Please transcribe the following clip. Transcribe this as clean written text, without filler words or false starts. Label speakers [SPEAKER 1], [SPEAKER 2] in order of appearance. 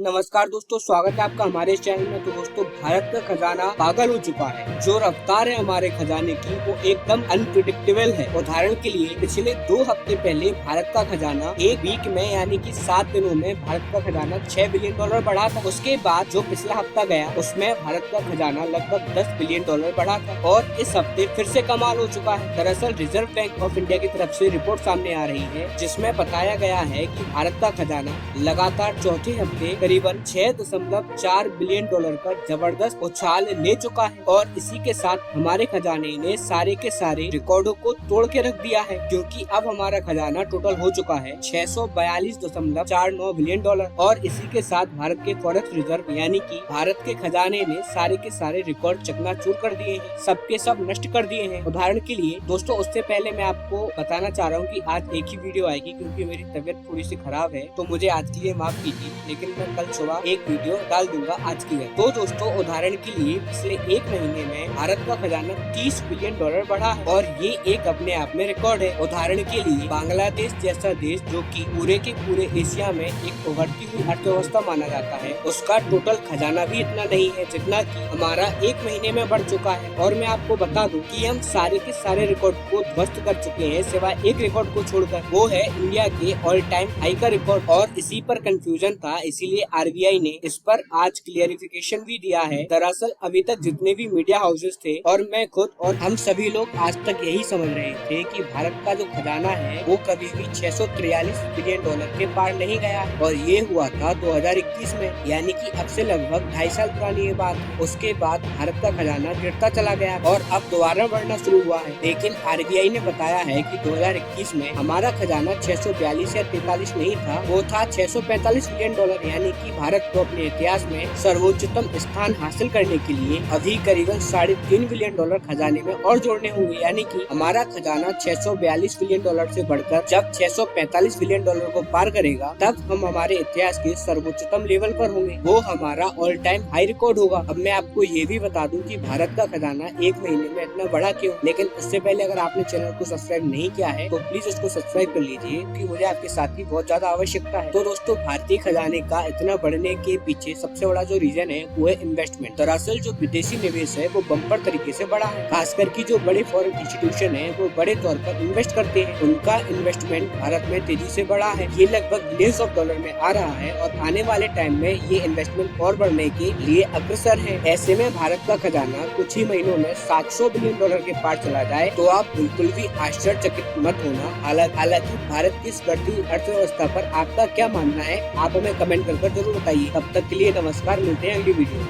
[SPEAKER 1] नमस्कार दोस्तों, स्वागत है आपका हमारे इस चैनल में। तो दोस्तों, भारत का खजाना पागल हो चुका है। जो रफ्तार है हमारे खजाने की वो एकदम अनप्रिडिक्टेबल है। उदाहरण के लिए पिछले 2 हफ्ते पहले भारत का खजाना एक वीक में यानी कि 7 दिनों में भारत का खजाना $6 बिलियन बढ़ा था। उसके बाद जो पिछला हफ्ता गया उसमें भारत का खजाना लगभग $10 बिलियन बढ़ा था और इस हफ्ते फिर से कमाल हो चुका है। दरअसल रिजर्व बैंक ऑफ इंडिया की तरफ से रिपोर्ट सामने आ रही है जिसमें बताया गया है कि भारत का खजाना लगातार चौथे हफ्ते करीबन $6.4 बिलियन का जबरदस्त उछाल ले चुका है और इसी के साथ हमारे खजाने ने सारे के सारे रिकॉर्डों को तोड़ के रख दिया है, क्योंकि अब हमारा खजाना टोटल हो चुका है $642.49 बिलियन और इसी के साथ भारत के फॉरेक्स रिजर्व यानी कि भारत के खजाने ने सारे के सारे रिकॉर्ड चकनाचूर कर दिए हैं, सबके सब नष्ट कर दिए हैं। उदाहरण के लिए दोस्तों, उससे पहले मैं आपको बताना चाह रहा हूँ कि आज एक ही वीडियो आएगी क्योंकि मेरी तबीयत थोड़ी सी खराब है, तो मुझे आज के लिए माफ कीजिए, लेकिन मैं कल सुबह एक वीडियो डाल दूंगा आज की है। तो दोस्तों, उदाहरण के लिए पिछले एक महीने में भारत का खजाना $30 बिलियन बढ़ा है और ये एक अपने आप में रिकॉर्ड है। उदाहरण के लिए बांग्लादेश जैसा देश जो कि पूरे के पूरे एशिया में एक उभरती हुई अर्थव्यवस्था माना जाता है, उसका टोटल खजाना भी इतना नहीं है जितना कि हमारा एक महीने में बढ़ चुका है। और मैं आपको बता दूं कि हम सारे के सारे रिकॉर्ड को ध्वस्त कर चुके हैं सिवाय एक रिकॉर्ड को छोड़कर, वो है इंडिया के ऑल टाइम हाई का रिकॉर्ड। और इसी पर कंफ्यूजन था, इसीलिए आरबीआई ने इस पर आज क्लियरिफिकेशन भी दिया है। दरअसल अभी तक जितने भी मीडिया हाउसेस थे और मैं खुद और हम सभी लोग आज तक यही समझ रहे थे कि भारत का जो खजाना है वो कभी भी $643 बिलियन के पार नहीं गया और ये हुआ था 2021 में, यानी कि अब से लगभग 2.5 साल पुरानी ये बात। उसके बाद भारत का खजाना गिरता चला गया और अब दोबारा बढ़ना शुरू हुआ है। लेकिन आरबीआई ने बताया है कि 2021 में हमारा खजाना 642 या 43 नहीं था, वो था $645 बिलियन, यानी कि भारत को अपने इतिहास में सर्वोच्चतम स्थान हासिल करने के लिए अभी करीबन $3.5 बिलियन खजाने में और जोड़ने होंगे, यानी कि हमारा खजाना $642 बिलियन से बढ़कर जब $645 बिलियन को पार करेगा तब हम हमारे इतिहास के सर्वोच्चतम लेवल पर होंगे। वो हमारा ऑल टाइम हाई रिकॉर्ड होगा। अब मैं आपको ये भी बता दूं कि भारत का खजाना एक महीने में इतना बढ़ा क्यों। लेकिन उससे पहले अगर आपने चैनल को सब्सक्राइब नहीं किया है तो प्लीज उसको सब्सक्राइब कर लीजिए, क्योंकि मुझे आपके साथ ही बहुत ज्यादा आवश्यकता है। तो दोस्तों, भारतीय खजाने का इतना बढ़ने के पीछे सबसे बड़ा जो रीजन है वो है इन्वेस्टमेंट। दरअसल जो विदेशी निवेश है वो बम्पर तरीके से बढ़ा है, खासकर की जो बड़े फॉरेन इंस्टीट्यूशन है वो बड़े तौर पर इन्वेस्ट करते हैं। उनका इन्वेस्टमेंट भारत में तेजी से बढ़ा है, ये लगभग बिलियंस ऑफ डॉलर में आ रहा है और आने वाले टाइम में ये इन्वेस्टमेंट और बढ़ने के लिए अग्रसर है। ऐसे में भारत का खजाना कुछ ही महीनों में $700 बिलियन के पार चला जाए तो आप बिल्कुल भी आश्चर्यचकित मत होना। हालांकि भारत की इस बढ़ती अर्थव्यवस्था पर आपका क्या मानना है, आप हमें कमेंट कर जरूर बताइए। तब तक के लिए नमस्कार, मिलते हैं अगली वीडियो।